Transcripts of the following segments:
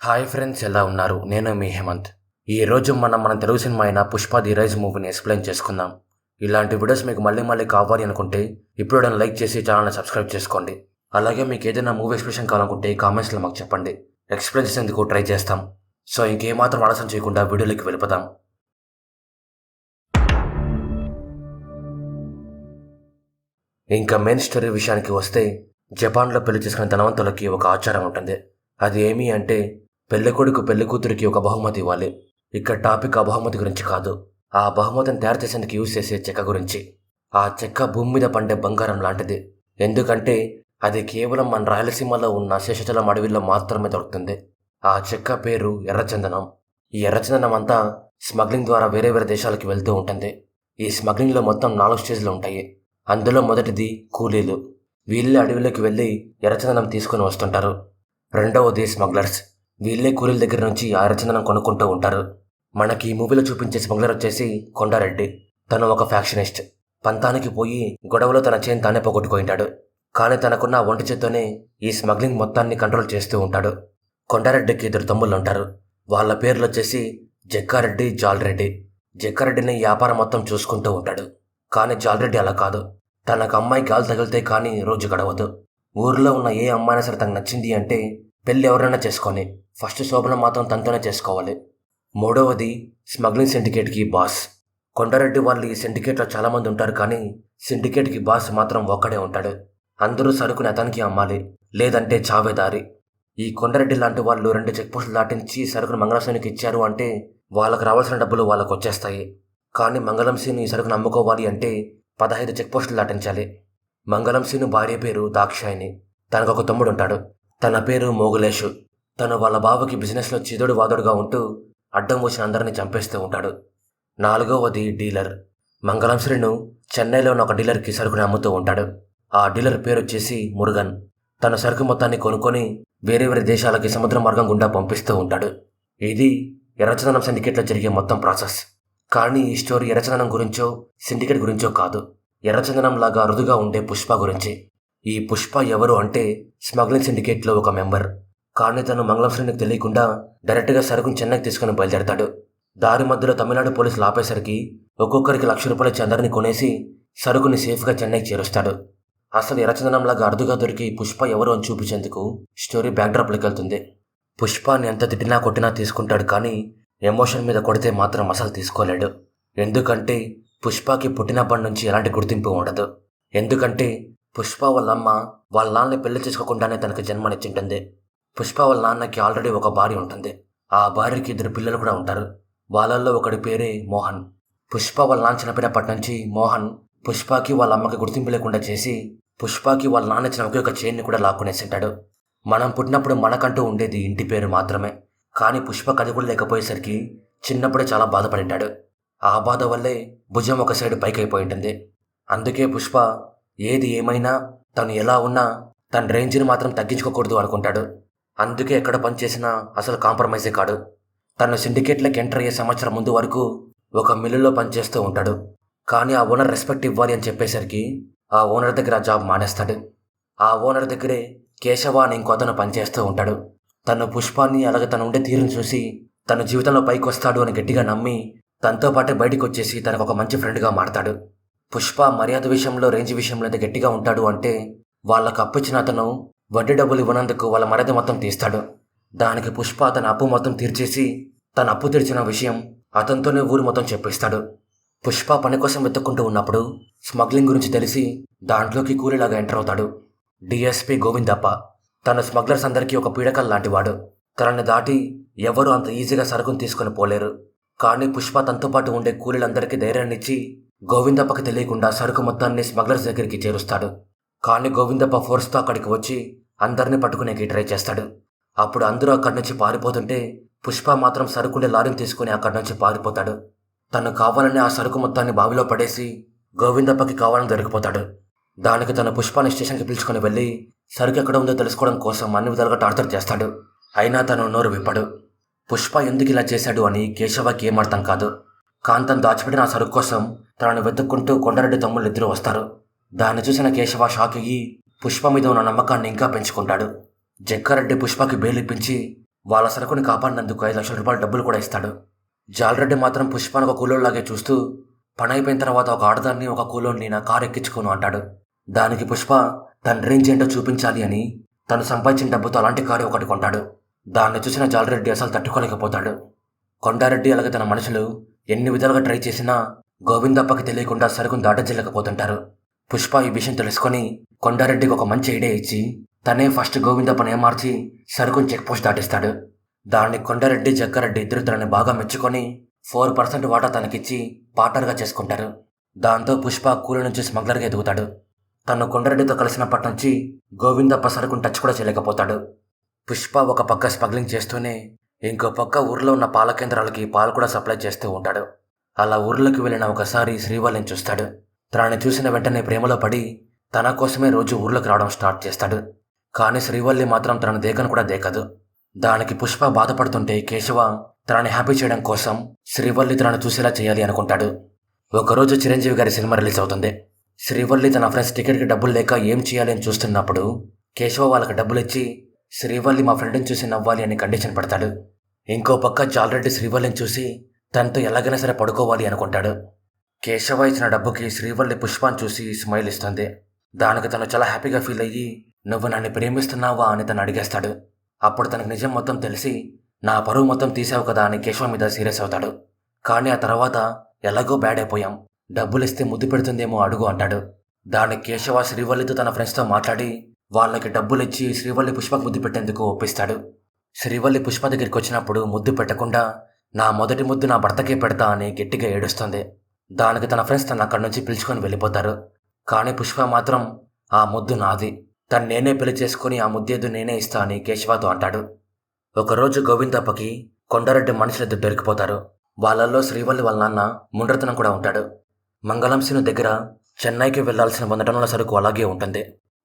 Hi friends, ఎలా ఉన్నారు? నేను మీ హేమంత్. ఈరోజు మన తెలుగు సినిమా అయిన పుష్ప ది రైజ్ మూవీని ఎక్స్ప్లెయిన్ చేసుకుందాం. ఇలాంటి వీడియోస్ మీకు మళ్ళీ కావాలి అనుకుంటే ఇప్పుడు లైక్ చేసి ఛానల్ని సబ్స్క్రైబ్ చేసుకోండి. అలాగే మీకు ఏదైనా మూవీ ఎక్స్ప్రెషన్ కావాలనుకుంటే కామెంట్స్లో మాకు చెప్పండి. ఎక్స్ప్లెయిన్ చేసేందుకు ట్రై చేస్తాం. సో ఇంకేమాత్రం ఆలస్యం చేయకుండా వీడియోలోకి వెళ్ళిపోదాం. ఇంకా మెయిన్ స్టోరీ విషయానికి వస్తే, జపాన్లో పెళ్లి చేసుకునే ధనవంతులకి ఒక ఆచారం ఉంటుంది. అది ఏమి అంటే, పెళ్ళికొడుకు పెళ్ళికూతురికి ఒక బహుమతి ఇవ్వాలి. ఇక్కడ టాపిక్ ఆ బహుమతి గురించి కాదు, ఆ బహుమతిని తయారు చేసేందుకు యూజ్ చేసే చెక్క గురించి. ఆ చెక్క భూమి మీద పండే బంగారం లాంటిది. ఎందుకంటే అది కేవలం మన రాయలసీమలో ఉన్న శేషాచలం అడవిలో మాత్రమే దొరుకుతుంది. ఆ చెక్క పేరు ఎర్రచందనం. ఈ ఎర్రచందనం అంతా స్మగ్లింగ్ ద్వారా వేరే వేరే దేశాలకు వెళ్తూ ఉంటుంది. ఈ స్మగ్లింగ్లో మొత్తం 4 స్టేజ్లు ఉంటాయి. అందులో మొదటిది కూలీలు. వీళ్ళే అడవిలోకి వెళ్ళి ఎర్రచందనం తీసుకొని వస్తుంటారు. రెండవది స్మగ్లర్స్. వీళ్ళే కూలీల దగ్గర నుంచి ఆ ఎర్రచందనం కొనుక్కుంటూ ఉంటారు. మనకి ఈ మూవీలో చూపించే స్మగ్లర్ వచ్చేసి కొండారెడ్డి. తను ఒక ఫ్యాక్షనిస్ట్. పంతానికి పోయి గొడవలో తన చేను తానే పోగొట్టుకుంటాడు. కానీ తనకున్న ఒంటి చేత్తోనే ఈ స్మగ్లింగ్ మొత్తాన్ని కంట్రోల్ చేస్తూ ఉంటాడు. కొండారెడ్డికి 2 తమ్ముళ్ళు ఉంటారు. వాళ్ళ పేర్లు వచ్చేసి జగ్గారెడ్డి, జాలరెడ్డి. జగ్గారెడ్డిని వ్యాపారం మొత్తం చూసుకుంటూ ఉంటాడు. కానీ జాలరెడ్డి అలా కాదు. తనకు అమ్మాయి గాలి తగిలితే కానీ రోజు గడవదు. ఊరిలో ఉన్న ఏ అమ్మాయినా సరే తనకు నచ్చింది అంటే పెళ్ళి ఎవరైనా చేసుకొని ఫస్ట్ శోభనం మాత్రం తనతోనే చేసుకోవాలి. మూడవది స్మగ్లింగ్ సిండికేట్కి బాస్. కొండారెడ్డి వాళ్ళు ఈ సిండికేట్లో చాలామంది ఉంటారు, కానీ సిండికేట్కి బాస్ మాత్రం ఒక్కడే ఉంటాడు. అందరూ సరుకుని అతనికి అమ్మాలి, లేదంటే చావే దారి. ఈ కొండారెడ్డి లాంటి వాళ్ళు 2 చెక్ పోస్టులు దాటించి సరుకును మంగళంసీనికి ఇచ్చారు అంటే వాళ్ళకు రావాల్సిన డబ్బులు వాళ్ళకు వచ్చేస్తాయి. కానీ మంగళంసీని ఈ సరుకును అమ్ముకోవాలి అంటే 15 చెక్ పోస్టులు దాటించాలి. మంగళంసీను భార్య పేరు దాక్షాయిని. తనకు ఒక తమ్ముడు ఉంటాడు. తన పేరు మోగులేషు. తను వాళ్ళ బావకి బిజినెస్లో చిదుడు వాదుడుగా ఉంటూ అడ్డం వచ్చిన అందరినీ చంపేస్తూ ఉంటాడు. నాలుగవది డీలర్. మంగళంశ్రీను చెన్నైలో ఉన్న ఒక డీలర్కి సరుకుని అమ్ముతూ ఉంటాడు. ఆ డీలర్ పేరు వచ్చేసి మురుగన్. తన సరుకు మొత్తాన్ని కొనుక్కొని వేరే వేరే దేశాలకి సముద్ర మార్గం గుండా పంపిస్తూ ఉంటాడు. ఇది ఎర్రచందనం సిండికేట్లో జరిగే మొత్తం ప్రాసెస్. కానీ ఈ స్టోరీ ఎర్రచందనం గురించో సిండికేట్ గురించో కాదు, ఎర్రచందనం లాగా అరుదుగా ఉండే పుష్ప గురించి. ఈ పుష్ప ఎవరు అంటే స్మగ్లింగ్ సిండికేట్లో ఒక మెంబర్. కానీ తను మంగళంశ్రీనికి తెలియకుండా డైరెక్ట్గా సరుకుని చెన్నైకి తీసుకుని బయలుదేరతాడు. దారి మధ్యలో తమిళనాడు పోలీసులు ఆపేసరికి ఒక్కొక్కరికి ₹1,00,000 ఇచ్చి అందరినీ కొనేసి సరుకుని సేఫ్గా చెన్నైకి చేరుస్తాడు. అసలు ఎర్రచందనంలాగా అరుదుగా దొరికి పుష్ప ఎవరు అని చూపించేందుకు స్టోరీ బ్యాక్డ్రాప్లోకి వెళ్తుంది. పుష్పాని ఎంత తిట్టినా కొట్టినా తీసుకుంటాడు, కానీ ఎమోషన్ మీద కొడితే మాత్రం అసలు తీసుకోలేడు. ఎందుకంటే పుష్పకి పుట్టినప్పటి నుంచి ఎలాంటి గుర్తింపు ఉండదు. ఎందుకంటే పుష్ప వాళ్ళ అమ్మ వాళ్ళ నాన్నని పెళ్లి చేసుకోకుండానే తనకు జన్మనిచ్చింటుంది. పుష్ప వాళ్ళ నాన్నకి ఆల్రెడీ ఒక భార్య ఉంటుంది. ఆ భార్యకి 2 పిల్లలు కూడా ఉంటారు. వాళ్ళల్లో ఒకడి పేరే మోహన్. పుష్ప వాళ్ళ నాన్న చనిపోయినప్పటి నుంచి మోహన్ పుష్పకి వాళ్ళ అమ్మకి గుర్తింపు లేకుండా చేసి పుష్పకి వాళ్ళ నాన్న ఇచ్చిన ఒకే ఒక చైన్ని కూడా లాక్కునేసింటాడు. మనం పుట్టినప్పుడు మనకంటూ ఉండేది ఇంటి పేరు మాత్రమే. కానీ పుష్పకి అది కూడా లేకపోయేసరికి చిన్నప్పుడే చాలా బాధపడింటాడు. ఆ బాధ వల్లే భుజం ఒక సైడ్ పైకి అయిపోయి ఉంటుంది. అందుకే పుష్ప ఏది ఏమైనా తను ఎలా ఉన్నా తన రేంజ్ని మాత్రం తగ్గించుకోకూడదు అనుకుంటాడు. అందుకే ఎక్కడ పనిచేసినా అసలు కాంప్రమైజే కాడు. తను సిండికేట్లోకి ఎంటర్ అయ్యే సంవత్సరం ముందు వరకు ఒక మిల్లులో పనిచేస్తూ ఉంటాడు. కానీ ఆ ఓనర్ రెస్పెక్ట్ ఇవ్వాలి అని చెప్పేసరికి ఆ ఓనర్ దగ్గర జాబ్ మానేస్తాడు. ఆ ఓనర్ దగ్గరే కేశవ అని ఇంకో అతను పనిచేస్తూ ఉంటాడు. తను పుష్పాన్ని అలాగే తను ఉండే తీరును చూసి తన జీవితంలో పైకి వస్తాడు అని గట్టిగా నమ్మి తనతో పాటే బయటకు వచ్చేసి తనకు ఒక మంచి ఫ్రెండ్గా మారతాడు. పుష్ప మర్యాద విషయంలో రేంజ్ విషయంలో ఎంత గట్టిగా ఉంటాడు అంటే వాళ్ళకు అప్పిచ్చిన అతను వడ్డీ డబ్బులు ఇవ్వనందుకు వాళ్ళ మర్యాద మొత్తం తీస్తాడు. దానికి పుష్ప తన అప్పు మొత్తం తీర్చేసి తన అప్పు తీర్చిన విషయం అతనితోనే ఊరు మొత్తం చెప్పిస్తాడు. పుష్ప పని కోసం వెతుక్కుంటూ ఉన్నప్పుడు స్మగ్లింగ్ గురించి తెలిసి దాంట్లోకి కూలీలాగా ఎంటర్ అవుతాడు. డిఎస్పీ గోవిందప్ప. తన స్మగ్లర్స్ అందరికీ ఒక పీడకల్ లాంటివాడు. తనని దాటి ఎవరూ అంత ఈజీగా సరుకుని తీసుకొని పోలేరు. కానీ పుష్ప తనతో పాటు ఉండే కూలీలందరికీ ధైర్యాన్నిచ్చి గోవిందప్పకి తెలియకుండా సరుకు మొత్తాన్ని స్మగ్లర్స్ దగ్గరికి చేరుస్తాడు. కానీ గోవిందప్ప ఫోర్స్తో అక్కడికి వచ్చి అందరినీ పట్టుకునేకి ట్రై చేస్తాడు. అప్పుడు అందరూ అక్కడి నుంచి పారిపోతుంటే పుష్ప మాత్రం సరుకుండే లారీని తీసుకుని అక్కడి నుంచి పారిపోతాడు. తను కావాలని ఆ సరుకు మొత్తాన్ని బావిలో పడేసి గోవిందప్పకి కావాలని దొరికిపోతాడు. దానికి తన పుష్పాన్ని స్టేషన్కి పిలుచుకొని వెళ్ళి సరుకు ఎక్కడ ఉందో తెలుసుకోవడం కోసం అన్ని విధాలుగా టార్చర్ చేస్తాడు. అయినా తను నోరు విప్పడు. పుష్ప ఎందుకు ఇలా చేశాడు అని కేశవకి ఏం అర్థం కాదు. కాంతం దాచిపెట్టిన ఆ సరుకు కోసం తనను వెతుక్కుంటూ కొండారెడ్డి తమ్ముళ్ళు 2 వస్తారు. దాన్ని చూసిన కేశవ షాక్ అయ్యి పుష్ప మీద ఉన్న నమ్మకాన్ని ఇంకా పెంచుకుంటాడు. జగ్గారెడ్డి పుష్పకి బెయిల్ ఇప్పించి వాళ్ళ సరుకుని కాపాడినందుకు 5 లక్షల రూపాయల డబ్బులు కూడా ఇస్తాడు. జాలరెడ్డి మాత్రం పుష్పను ఒక కూలోళ్ళలాగే చూస్తూ పని అయిపోయిన తర్వాత ఒక ఆడదాన్ని ఒక కూలోని నా కారు ఎక్కించుకోను అంటాడు. దానికి పుష్ప తన రేంజ్ ఏంటో చూపించాలి అని తను సంపాదించిన డబ్బుతో అలాంటి కారు ఒకటి కొంటాడు. దాన్ని చూసిన జాలరెడ్డి అసలు తట్టుకోలేకపోతాడు. కొండారెడ్డి అలాగే తన మనుషులు ఎన్ని విధాలుగా ట్రై చేసినా గోవిందప్పకి తెలియకుండా సరుకును దాటజల్లకపోతుంటారు. పుష్ప ఈ విషయం తెలుసుకొని కొండారెడ్డికి ఒక మంచి ఐడియా ఇచ్చి తనే ఫస్ట్ గోవిందప్పని ఏమార్చి సరుకుని చెక్ పోస్ట్ దాటిస్తాడు. దాన్ని కొండారెడ్డి జగ్గారెడ్డి ఇద్దరు తనని బాగా మెచ్చుకొని 4% వాటా తనకిచ్చి పార్ట్నర్గా చేసుకుంటారు. దాంతో పుష్ప కూలి నుంచి స్మగ్లర్గా ఎదుగుతాడు. తను కొండారెడ్డితో కలిసినప్పటి నుంచి గోవిందప్ప సరుకుని టచ్ కూడా చేయలేకపోతాడు. పుష్ప ఒక పక్క స్మగ్లింగ్ చేస్తూనే ఇంకో పక్క ఊర్లో ఉన్న పాల కేంద్రాలకి పాలు కూడా సప్లై చేస్తూ ఉంటాడు. అలా ఊర్లోకి వెళ్ళిన ఒకసారి శ్రీవల్లిని చూస్తాడు. తనని చూసిన వెంటనే ప్రేమలో పడి తన కోసమే రోజు ఊర్లోకి రావడం స్టార్ట్ చేస్తాడు. కానీ శ్రీవల్లి మాత్రం తనను దేకను కూడా దేకదు. దానికి పుష్ప బాధపడుతుంటే కేశవ తనని హ్యాపీ చేయడం కోసం శ్రీవల్లి తనను చూసేలా చేయాలి అనుకుంటాడు. ఒకరోజు చిరంజీవి గారి సినిమా రిలీజ్ అవుతుంది. శ్రీవల్లి తన ఫ్రెండ్స్ టికెట్కి డబ్బులు లేక ఏం చేయాలి అని చూస్తున్నప్పుడు కేశవ వాళ్ళకి డబ్బులు ఇచ్చి శ్రీవల్లి మా ఫ్రెండ్ని చూసి నవ్వాలి అని కండిషన్ పెడతాడు. ఇంకో పక్క జాలరెడ్డి శ్రీవల్లిని చూసి తనతో ఎలాగైనా సరే పడుకోవాలి అనుకుంటాడు. కేశవ ఇచ్చిన డబ్బుకి శ్రీవల్లి పుష్పాన్ని చూసి స్మైల్ ఇస్తుంది. దానికి తను చాలా హ్యాపీగా ఫీల్ అయ్యి నువ్వు నన్ను ప్రేమిస్తున్నావా అని తను అడిగేస్తాడు. అప్పుడు తనకు నిజం మొత్తం తెలిసి నా పరువు మొత్తం తీసావు కదా అని కేశవ మీద సీరియస్ అవుతాడు. కానీ ఆ తర్వాత ఎలాగో బ్యాడ్ అయిపోయాం, డబ్బులు ఇస్తే ముద్దు పెడుతుందేమో అడుగు అంటాడు. దానికి కేశవ శ్రీవల్లితో తన ఫ్రెండ్స్తో మాట్లాడి వాళ్ళకి డబ్బులు ఇచ్చి శ్రీవల్లి పుష్పకు ముద్దు పెట్టేందుకు ఒప్పిస్తాడు. శ్రీవల్లి పుష్ప దగ్గరికి వచ్చినప్పుడు ముద్దు పెట్టకుండా నా మొదటి ముద్దు నా భర్తకే పెడతా అని గట్టిగా ఏడుస్తుంది. దానికి తన ఫ్రెండ్స్ తను అక్కడి నుంచి పిలుచుకొని వెళ్ళిపోతారు. కానీ పుష్ప మాత్రం ఆ ముద్దు నాది, తను నేనే పెళ్లి చేసుకుని ఆ ముద్దేదు నేనే ఇస్తా అని కేశవతో అంటాడు. ఒకరోజు గోవిందప్పకి కొండారెడ్డి మనుషులిద్దరు దొరికిపోతారు. వాళ్ళల్లో శ్రీవల్లి వాళ్ళ నాన్న ముండ్రతనం కూడా ఉంటాడు. మంగళంశీను దగ్గర చెన్నైకి వెళ్లాల్సిన 100 టన్నుల సరుకు అలాగే ఉంటుంది.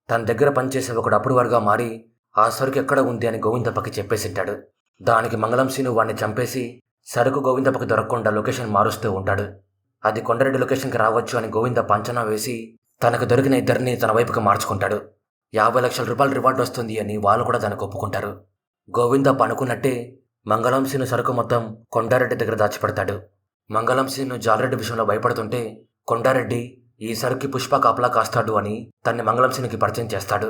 తన దగ్గర పనిచేసే ఒకడు అప్రూవర్గా మారి ఆ సరుకు ఎక్కడ ఉంది అని గోవిందప్పకి చెప్పేసింటాడు. దానికి మంగళంశీను వాడిని చంపేసి సరుకు గోవిందప్పకి దొరకకుండా లొకేషన్ మారుస్తూ ఉంటాడు. అది కొండారెడ్డి లొకేషన్కి రావచ్చు అని గోవిందప్ప అంచనా వేసి తనకు దొరికిన ఇద్దరిని తన వైపుకి మార్చుకుంటాడు. 50 లక్షల రూపాయలు రివార్డు వస్తుంది అని వాళ్ళు కూడా దానికి ఒప్పుకుంటారు. గోవిందప్ప అనుకున్నట్టే మంగళంశీను సరుకు మొత్తం కొండారెడ్డి దగ్గర దాచిపెడతాడు. మంగళంశీను జాలరెడ్డి విషయంలో భయపడుతుంటే కొండారెడ్డి ఈ సరుకు పుష్ప కాపలా కాస్తాడు అని తన్ని మంగళంశీనికి పరిచయం చేస్తాడు.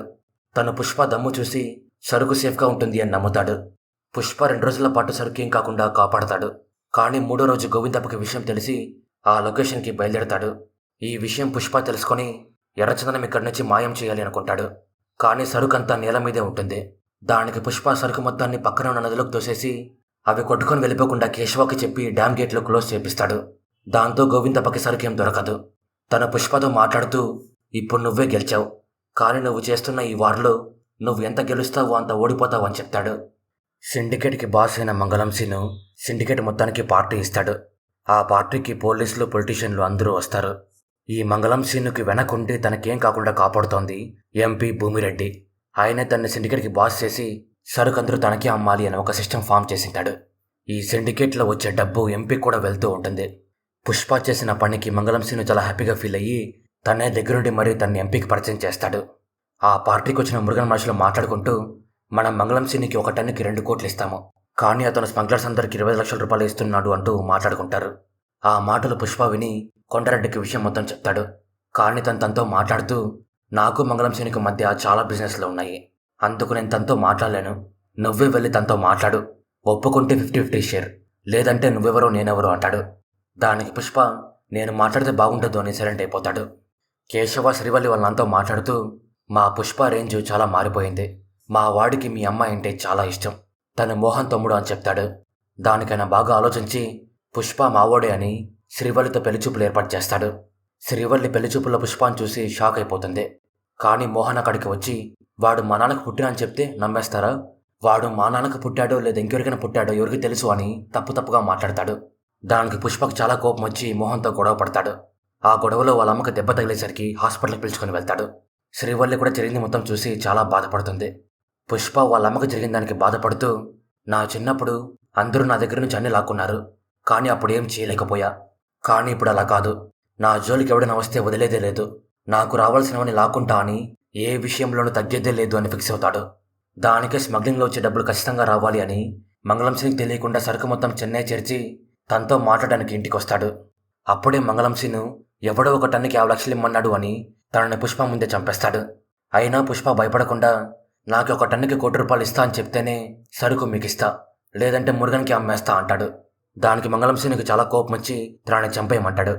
తను పుష్ప దమ్ము చూసి సరుకు సేఫ్గా ఉంటుంది అని నమ్ముతాడు. పుష్ప 2 రోజుల పాటు సరుకేం కాకుండా కాపాడతాడు. కానీ 3వ రోజు గోవిందప్పకి విషయం తెలిసి ఆ లొకేషన్కి బయలుదేరతాడు. ఈ విషయం పుష్ప తెలుసుకొని ఎర్రచందనం ఇక్కడి నుంచి మాయం చేయాలి అనుకుంటాడు. కానీ సరుకంతా నేల మీదే ఉంటుంది. దానికి పుష్ప సరుకు మొత్తాన్ని పక్కన ఉన్న నదిలోకి తోసేసి అవి కొట్టుకొని వెళ్ళిపోకుండా కేశవకి చెప్పి డ్యామ్ గేట్లు క్లోజ్ చేపిస్తాడు. దాంతో గోవిందప్పకి సరుకేం దొరకదు. తన పుష్పతో మాట్లాడుతూ ఇప్పుడు నువ్వే గెలిచావు, కానీ నువ్వు చేస్తున్న ఈ వార్లో నువ్వు ఎంత గెలుస్తావో అంత ఓడిపోతావు అని చెప్తాడు. సిండికేట్కి బాస్ అయిన మంగళంశీను సిండికేట్ మొత్తానికి పార్టీ ఇస్తాడు. ఆ పార్టీకి పోలీసులు పొలిటీషియన్లు అందరూ వస్తారు. ఈ మంగళంశీనుకి వెనకుండి తనకేం కాకుండా కాపాడుతోంది ఎంపీ భూమిరెడ్డి. ఆయనే తన సిండికేట్కి బాస్ చేసి సరుకందరూ తనకే అమ్మాలి అని ఒక సిస్టమ్ ఫామ్ చేసింటాడు. ఈ సిండికేట్లో వచ్చే డబ్బు ఎంపీకి కూడా వెళ్తూ ఉంటుంది. పుష్ప చేసిన పనికి మంగళంశీను చాలా హ్యాపీగా ఫీల్ అయ్యి తనే దగ్గరుండి మరీ తన ఎంపీకి పరిచయం చేస్తాడు. ఆ పార్టీకి వచ్చిన మురుగన్ మనుషులు మాట్లాడుకుంటూ మనం మంగళంశీనికి 1 టన్నుకి 2 కోట్లు ఇస్తాము, కానీ అతను స్మగ్లర్స్ అందరికి 20 లక్షల రూపాయలు ఇస్తున్నాడు అంటూ మాట్లాడుకుంటారు. ఆ మాటలు పుష్ప విని కొండారెడ్డికి విషయం మొత్తం చెప్తాడు. కానీ తనతో మాట్లాడుతూ నాకు మంగళంశీనికి మధ్య చాలా బిజినెస్లు ఉన్నాయి, అందుకు నేను తనతో మాట్లాడలేను, నువ్వే వెళ్ళి తనతో మాట్లాడు, ఒప్పుకుంటే 50-50 షేర్, లేదంటే నువ్వెవరో నేనెవరో అంటాడు. దానికి పుష్ప నేను మాట్లాడితే బాగుండదు అని సైలెంట్ అయిపోతాడు. కేశవ శ్రీవల్లి వాళ్ళ నాన్నతో మాట్లాడుతూ మా పుష్ప రేంజ్ చాలా మారిపోయింది, మా వాడికి మీ అమ్మాయి అంటే చాలా ఇష్టం, తను మోహన్ తమ్ముడు అని చెప్తాడు. దానికైనా బాగా ఆలోచించి పుష్ప మావోడే అని శ్రీవల్లితో పెళ్లిచూపులు ఏర్పాటు చేస్తాడు. శ్రీవల్లి పెళ్లిచూపుల్లో పుష్పాన్ని చూసి షాక్ అయిపోతుంది. కానీ మోహన్ అక్కడికి వచ్చి వాడు మా నాన్నకు పుట్టినా అని చెప్తే నమ్మేస్తారా, వాడు మా నాన్నకు పుట్టాడో లేదా ఇంకెవరికైనా పుట్టాడో ఎవరికి తెలుసు అని తప్పుగా మాట్లాడతాడు. దానికి పుష్పకు చాలా కోపం వచ్చి మోహన్తో గొడవ పడతాడు. ఆ గొడవలో వాళ్ళ అమ్మకి దెబ్బ తగిలేసరికి హాస్పిటల్కి పిలుచుకొని వెళ్తాడు. శ్రీవల్లి కూడా జరిగింది మొత్తం చూసి చాలా బాధపడుతుంది. పుష్ప వాళ్ళ అమ్మకి జరిగిన దానికి బాధపడుతూ నా చిన్నప్పుడు అందరూ నా దగ్గర నుంచి అన్ని లాక్కున్నారు, కానీ అప్పుడు ఏం చేయలేకపోయా, కానీ ఇప్పుడు అలా కాదు, నా జోలికి ఎవడైనా వస్తే వదిలేదే లేదు, నాకు రావాల్సినవని లాక్కుంటా అని ఏ విషయంలోనూ తగ్గేదే లేదు అని ఫిక్స్ అవుతాడు. దానికే స్మగ్లింగ్లో వచ్చే డబ్బులు ఖచ్చితంగా రావాలి అని మంగళం సింగ్కి తెలియకుండా సరుకు మొత్తం చెన్నై చేర్చి తనతో మాట్లాడడానికి ఇంటికి వస్తాడు. అప్పుడే మంగళం సింగ్ ఎవడో ఒక టన్నుకి 50 లక్షలు ఇమ్మన్నాడు అని తనని పుష్ప ముందే చంపేస్తాడు. అయినా పుష్ప భయపడకుండా నాకు ఒక టన్నుకి ₹1,00,00,000 ఇస్తా అని చెప్తేనే సరుకు మీకు ఇస్తా, లేదంటే మురుగన్కి అమ్మేస్తా అంటాడు. దానికి మంగళం సింగ్కి చాలా కోపం వచ్చి తనని చంపేయమంటాడు.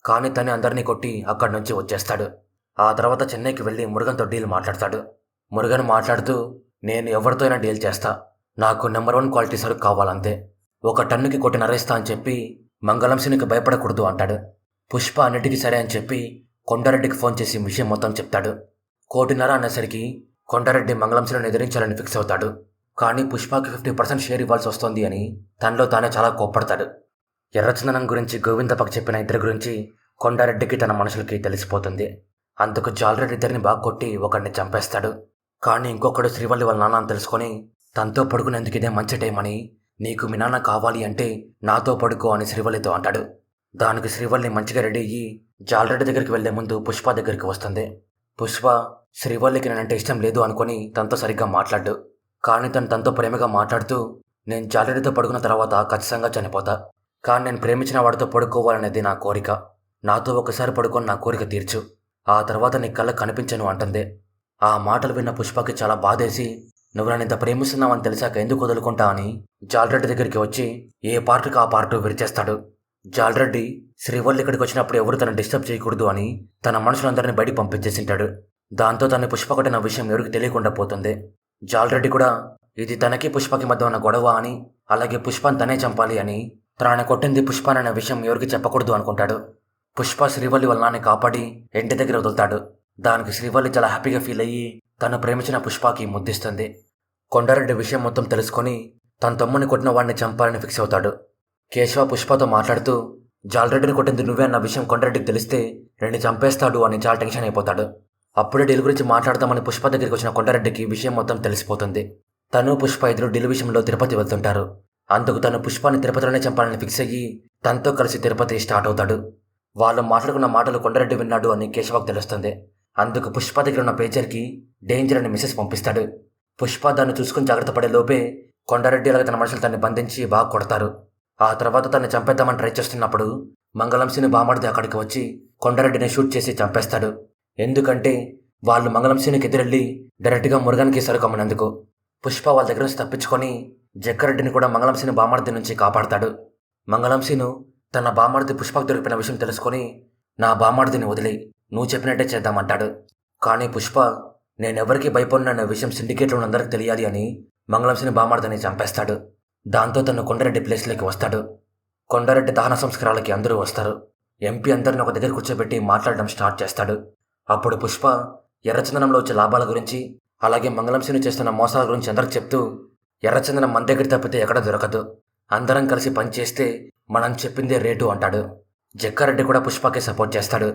కానీ తను అందరినీ కొట్టి అక్కడి నుంచి వచ్చేస్తాడు. ఆ తర్వాత చెన్నైకి వెళ్ళి మురుగన్తో డీల్ మాట్లాడతాడు. మురుగన్ మాట్లాడుతూ, నేను ఎవరితో అయినా డీల్ చేస్తా, నాకు నెంబర్ 1 క్వాలిటీ సరుకు కావాలంతే, ఒక టన్నుకి ₹1,50,000 అని చెప్పి మంగళం సింగ్కి భయపడకూడదు అంటాడు. పుష్ప అన్నిటికీ సరే అని చెప్పి కొండారెడ్డికి ఫోన్ చేసి విషయం మొత్తం చెప్తాడు. ₹1,50,000 అనేసరికి కొండారెడ్డి మంగళం సింగ్ని ఎదిరించాలని ఫిక్స్ అవుతాడు. కానీ పుష్పకి 50% షేర్ ఇవ్వాల్సి వస్తుంది అని తనలో తానే చాలా కోప్పడతాడు. ఎర్రచందనం గురించి గోవిందప్పకి చెప్పిన ఇద్దరి గురించి కొండారెడ్డికి తన మనుషులకి తెలిసిపోతుంది. అందుకు జాలరెడ్డి ఇద్దరిని బాగా కొట్టి ఒకడిని చంపేస్తాడు. కానీ ఇంకొకడు శ్రీవల్లి వాళ్ళ నాన్న అని తెలుసుకొని తనతో పడుకునేందుకు ఇదే మంచి టైం అని, నీకు మీ నాన్న కావాలి అంటే నాతో పడుకో అని శ్రీవల్లితో అంటాడు. దానికి శ్రీవల్లి మంచిగా రెడీ అయ్యి జాలరెడ్డి దగ్గరికి వెళ్లే ముందు పుష్ప దగ్గరికి వస్తుంది. పుష్ప శ్రీవల్లికి నేనంటే ఇష్టం లేదు అనుకుని తనతో సరిగ్గా మాట్లాడు. కానీ తనతో ప్రేమగా మాట్లాడుతూ, నేను జాలరెడ్డితో పడుకున్న తర్వాత ఖచ్చితంగా చనిపోతా, కానీ నేను ప్రేమించిన వాడితో పడుకోవాలనేది నా కోరిక, నాతో ఒకసారి పడుకొని నా కోరిక తీర్చు, ఆ తర్వాత నీ కళ్ళకు కనిపించను అంటుంది. ఆ మాటలు విన్న పుష్పకి చాలా బాధేసి, నువ్వు నన్ను ఇంత ప్రేమిస్తున్నావని తెలిసాక ఎందుకు వదులుకుంటా అని జాలరెడ్డి దగ్గరికి వచ్చి ఏ పార్టీకి ఆ పార్టీ విరిచేస్తాడు. జాలరెడ్డి శ్రీవల్లి ఇక్కడికి వచ్చినప్పుడు ఎవరు తనని డిస్టర్బ్ చేయకూడదు అని తన మనుషులందరినీ బయటికి పంపించేసింటాడు. దాంతో తన పుష్ప కొట్టిన విషయం ఎవరికి తెలియకుండా పోతుంది. జాలరెడ్డి కూడా ఇది తనకి పుష్పకి మధ్య ఉన్న గొడవ అని, అలాగే పుష్పని తనే చంపాలి అని, తనని కొట్టింది పుష్పననే విషయం ఎవరికి చెప్పకూడదు అనుకుంటాడు. పుష్ప శ్రీవల్లి వాళ్ళ నాన్ని కాపాడి ఇంటి దగ్గర వదులుతాడు. దానికి శ్రీవల్లి చాలా హ్యాపీగా ఫీల్ అయ్యి తను ప్రేమించిన పుష్పకి ముద్దిస్తుంది. కొండారెడ్డి విషయం మొత్తం తెలుసుకొని తన తమ్ముని కొట్టిన వాడిని చంపాలని ఫిక్స్ అవుతాడు. కేశవ పుష్పతో మాట్లాడుతూ, జాలరెడ్డిని కొట్టింది నువ్వే అన్న విషయం కొండారెడ్డికి తెలిస్తే రెండు చంపేస్తాడు అని చాలా టెన్షన్ అయిపోతాడు. అప్పుడే డీల్ గురించి మాట్లాడదామని పుష్ప దగ్గరికి వచ్చిన కొండారెడ్డికి విషయం మొత్తం తెలిసిపోతుంది. తను పుష్ప ఇద్దరు డీల్ విషయంలో తిరుపతి వెళ్తుంటారు. అందుకు తను పుష్పాన్ని తిరుపతిలోనే చంపాలని ఫిక్స్ అయ్యి తనతో కలిసి తిరుపతి స్టార్ట్ అవుతాడు. వాళ్ళు మాట్లాడుకున్న మాటలు కొండారెడ్డి విన్నాడు అని కేశవకు తెలుస్తుంది. అందుకు పుష్ప దగ్గర ఉన్న పేజర్కి డేంజర్ అని మెసేజ్ పంపిస్తాడు. పుష్ప దాన్ని చూసుకుని జాగ్రత్త పడే లోపే కొండారెడ్డి అలాగే తన మనుషులు తన్ని బంధించి బాగా కొడతారు. ఆ తర్వాత తన్ని చంపేద్దామని ట్రై చేస్తున్నప్పుడు మంగళం సింగ్ బామర్ది అక్కడికి వచ్చి కొండారెడ్డిని షూట్ చేసి చంపేస్తాడు. ఎందుకంటే వాళ్ళు మంగళం సింగ్కి ఎదురెళ్ళి డైరెక్ట్గా మురుగన్కి సరుకమ్మనందుకు. పుష్ప వాళ్ళ దగ్గర నుంచి తప్పించుకొని జగ్గారెడ్డిని కూడా మంగళం సింగ్ బామర్ది నుంచి కాపాడతాడు. మంగళం సింగ్ తన బామర్ది పుష్పకు దొరికిన విషయం తెలుసుకొని, నా బామర్దిని వదిలి నువ్వు చెప్పినట్టే చేద్దామంటాడు. కానీ పుష్ప నేనెవరికి భయపడిన విషయం సిండికేట్లో అందరికి తెలియాలి అని మంగళం సింగ్ బామర్దిని చంపేస్తాడు. దాంతో తను కొండారెడ్డి ప్లేస్లోకి వస్తాడు. కొండారెడ్డి దహన సంస్కారాలకి అందరూ వస్తారు. ఎంపీ అందరిని ఒక దగ్గర కూర్చోబెట్టి మాట్లాడడం స్టార్ట్ చేస్తాడు. అప్పుడు పుష్ప ఎర్రచందనంలో వచ్చే లాభాల గురించి, అలాగే మంగళం సింగ్ చేస్తున్న మోసాల గురించి అందరికి చెప్తూ, ఎర్రచందనం మన దగ్గర తప్పితే ఎక్కడ దొరకదు, అందరం కలిసి పనిచేస్తే మనం చెప్పిందే రేటు అంటాడు. జగ్గారెడ్డి కూడా పుష్పకి సపోర్ట్ చేస్తాడు.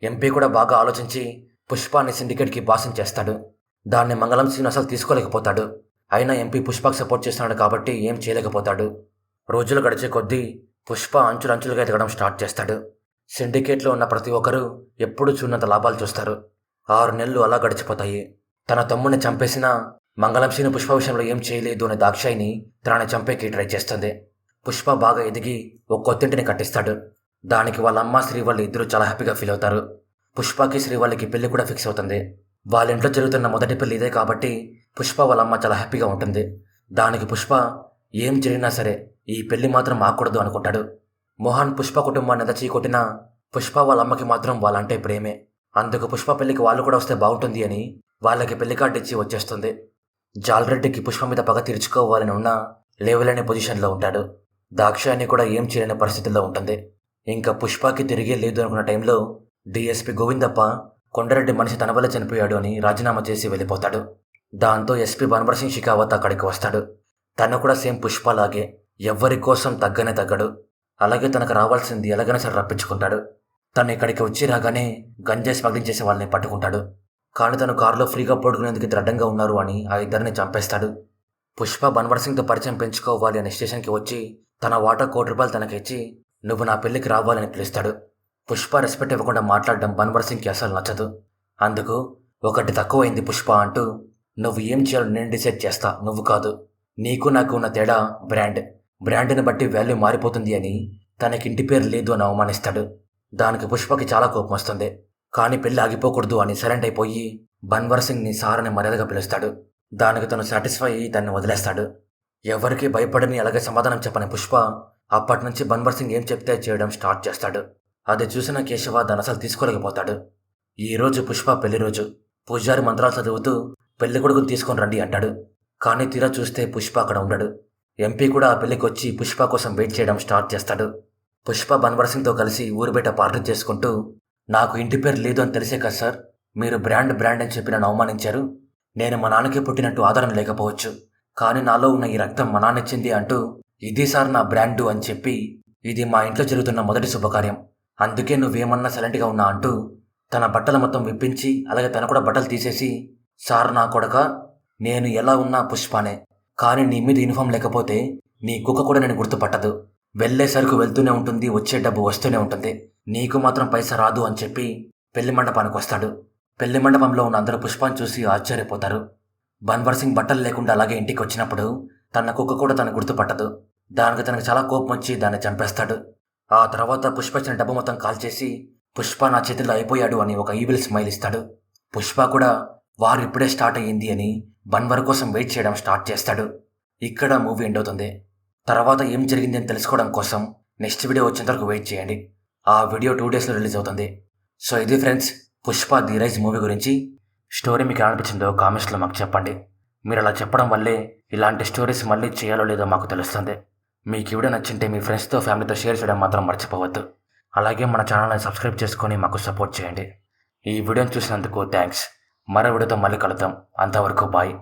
ఎంపీ కూడా బాగా ఆలోచించి పుష్పాన్ని సిండికేట్కి బాసం చేస్తాడు. దాన్ని మంగళం సింగ్ అసలు తీసుకోలేకపోతాడు. అయినా ఎంపీ పుష్పకి సపోర్ట్ చేస్తున్నాడు కాబట్టి ఏం చేయలేకపోతాడు. రోజులు గడిచే కొద్దీ పుష్ప అంచులంచులుగా ఎదగడం స్టార్ట్ చేస్తాడు. సిండికేట్లో ఉన్న ప్రతి ఒక్కరూ ఎప్పుడూ చూడనంత లాభాలు చూస్తారు. 6 నెలలు అలా గడిచిపోతాయి. తన తమ్ముడిని చంపేసినా మంగళం సింగ్ పుష్ప విషయంలో ఏం చేయలేదు అనే దాక్షాయిని తనని చంపేకి ట్రై చేస్తుంది. పుష్ప బాగా ఎదిగి ఒక కొత్తింటిని కట్టిస్తాడు. దానికి వాళ్ళ అమ్మ శ్రీవల్లి ఇద్దరు చాలా హ్యాపీగా ఫీల్ అవుతారు. పుష్పకి శ్రీవల్లికి పెళ్లి కూడా ఫిక్స్ అవుతుంది. వాళ్ళ ఇంట్లో జరుగుతున్న మొదటి పెళ్లి ఇదే కాబట్టి పుష్ప వాళ్ళ అమ్మ చాలా హ్యాపీగా ఉంటుంది. దానికి పుష్ప ఏం జరిగినా సరే ఈ పెళ్లి మాత్రం ఆకూడదు అనుకుంటాడు. మోహన్ పుష్ప కుటుంబాన్ని ఎంత చీకొట్టినా పుష్ప వాళ్ళ అమ్మకి మాత్రం వాళ్ళంటే ప్రేమే. అందుకు పుష్ప పెళ్లికి వాళ్ళు కూడా వస్తే బాగుంటుంది అని వాళ్ళకి పెళ్లి కార్డు ఇచ్చి వచ్చేస్తుంది. జాలరెడ్డికి పుష్ప మీద పగ తీర్చుకోవాలని ఉన్నా లేవలేని పొజిషన్లో ఉంటాడు. దాక్షాయిని కూడా ఏం చేయలేని పరిస్థితుల్లో ఉంటుంది. ఇంకా పుష్పకి తిరిగే లేదు అనుకున్న టైంలో డిఎస్పీ గోవిందప్ప కొండారెడ్డి మనిషి తన వల్ల చనిపోయాడు అని రాజీనామా చేసి వెళ్ళిపోతాడు. దాంతో ఎస్పీ బన్వర్ సింగ్ షికావత్ అక్కడికి వస్తాడు. తను కూడా సేమ్ పుష్పలాగే ఎవ్వరి కోసం తగ్గనే తగ్గడు. అలాగే తనకు రావాల్సింది ఎలాగైనా సరే రప్పించుకుంటాడు. తను ఇక్కడికి వచ్చి రాగానే గంజాయి స్మగ్లింగ్ చేసే వాళ్ళని పట్టుకుంటాడు. కానీ తను కారులో ఫ్రీగా పడుకునేందుకు ఇద్దరు అడ్డంగా ఉన్నారు అని ఆ ఇద్దరిని చంపేస్తాడు. పుష్ప బన్వర్ సింగ్తో పరిచయం పెంచుకోవాలి అనే స్టేషన్కి వచ్చి తన వాటా ₹1,00,00,000 తనకిచ్చి నువ్వు నా పెళ్లికి రావాలని పిలుస్తాడు. పుష్ప రెస్పెక్ట్ ఇవ్వకుండా మాట్లాడడం బన్వర్ సింగ్కి అసలు నచ్చదు. అందుకు ఒకటి తక్కువైంది పుష్ప అంటూ నువ్వు ఏం చేయాలో నేను డిసైడ్ చేస్తా, నువ్వు కాదు. నీకు నాకు ఉన్న తేడా బ్రాండ్ని బట్టి వాల్యూ మారిపోతుంది అని తనకి ఇంటి పేరు లేదు అని అవమానిస్తాడు. దానికి పుష్పకి చాలా కోపం వస్తుంది. కానీ పెళ్లి ఆగిపోకూడదు అని సైలెంట్ అయిపోయి బన్వర్ సింగ్ని సార్ అని మర్యాదగా పిలుస్తాడు. దానికి తను సాటిస్ఫై అయ్యి దాన్ని వదిలేస్తాడు. ఎవరికి భయపడని అలాగే సమాధానం చెప్పని పుష్ప అప్పటి నుంచి బన్వర్ సింగ్ ఏం చెప్తే చేయడం స్టార్ట్ చేస్తాడు. అది చూసిన కేశవ దాన్ని అసలు తీసుకోలేకపోతాడు. ఈరోజు పుష్ప పెళ్లి రోజు. పూజారి మంత్రాలు చదువుతూ పెళ్లి కొడుకుని తీసుకొని రండి అంటాడు. కానీ తీరా చూస్తే పుష్ప అక్కడ ఉండడు. ఎంపీ కూడా ఆ పెళ్లికి వచ్చి పుష్ప కోసం వెయిట్ చేయడం స్టార్ట్ చేస్తాడు. పుష్ప బన్వర్ సింగ్తో కలిసి ఊరు బయట పార్టీ చేసుకుంటూ, నాకు ఇంటి పేరు లేదు అని తెలిసే కదా సార్ మీరు బ్రాండ్ అని చెప్పి నన్ను అవమానించారు. నేను మా నాన్నకి పుట్టినట్టు ఆధారం లేకపోవచ్చు, కానీ నాలో ఉన్న ఈ రక్తం మా నాన్నచ్చింది అంటూ, ఇది సార్ నా బ్రాండు అని చెప్పి, ఇది మా ఇంట్లో జరుగుతున్న మొదటి శుభకార్యం, అందుకే నువ్వేమన్నా సైలెంట్గా ఉన్నా అంటూ తన బట్టలు మొత్తం విప్పించి అలాగే తన కూడా బట్టలు తీసేసి, సార్ నా కొడక, నేను ఎలా ఉన్నా పుష్పానే, కానీ నీ మీద యూనిఫామ్ లేకపోతే నీ కుక్క కూడా నేను గుర్తుపట్టదు. వెళ్లే సరుకు వెళ్తూనే ఉంటుంది, వచ్చే డబ్బు వస్తూనే ఉంటుంది, నీకు మాత్రం పైసా రాదు అని చెప్పి పెళ్లి మండపానికి వస్తాడు. పెళ్లి మండపంలో ఉన్న అందరూ పుష్పాన్ని చూసి ఆశ్చర్యపోతారు. బన్వర్ సింగ్ బట్టలు లేకుండా అలాగే ఇంటికి వచ్చినప్పుడు తన కుక్క కూడా తను గుర్తుపట్టదు. దానికి తనకు చాలా కోపం వచ్చి దాన్ని చంపేస్తాడు. ఆ తర్వాత పుష్ప ఇచ్చిన డబ్బు మొత్తం కాల్చేసి, పుష్ప నా చేతిలో అయిపోయాడు అని ఒక ఈవిల్ స్మైల్ ఇస్తాడు. పుష్ప కూడా వారు ఇప్పుడే స్టార్ట్ అయ్యింది అని బన్వర్ కోసం వెయిట్ చేయడం స్టార్ట్ చేస్తాడు. ఇక్కడ మూవీ ఎండ్ అవుతుంది. తర్వాత ఏం జరిగింది అని తెలుసుకోవడం కోసం నెక్స్ట్ వీడియో వచ్చేంత వరకు వెయిట్ చేయండి. ఆ వీడియో 2 డేస్లో రిలీజ్ అవుతుంది. సో ఇది friends, Pushpa the rise movie గురించి. స్టోరీ మీకు ఎలా అనిపించిందో కామెంట్స్లో మాకు చెప్పండి. మీరు అలా చెప్పడం వల్లే ఇలాంటి స్టోరీస్ మళ్ళీ చేయాలో లేదో మాకు తెలుస్తుంది. మీకు ఈ వీడియో నచ్చింటే మీ ఫ్రెండ్స్తో ఫ్యామిలీతో షేర్ చేయడం మాత్రం మర్చిపోవద్దు. అలాగే మన ఛానల్ని సబ్స్క్రైబ్ చేసుకొని మాకు సపోర్ట్ చేయండి. ఈ వీడియోని చూసినందుకు థ్యాంక్స్. మరో వీడియోతో మళ్ళీ కలుద్దాం. అంతవరకు బాయ్.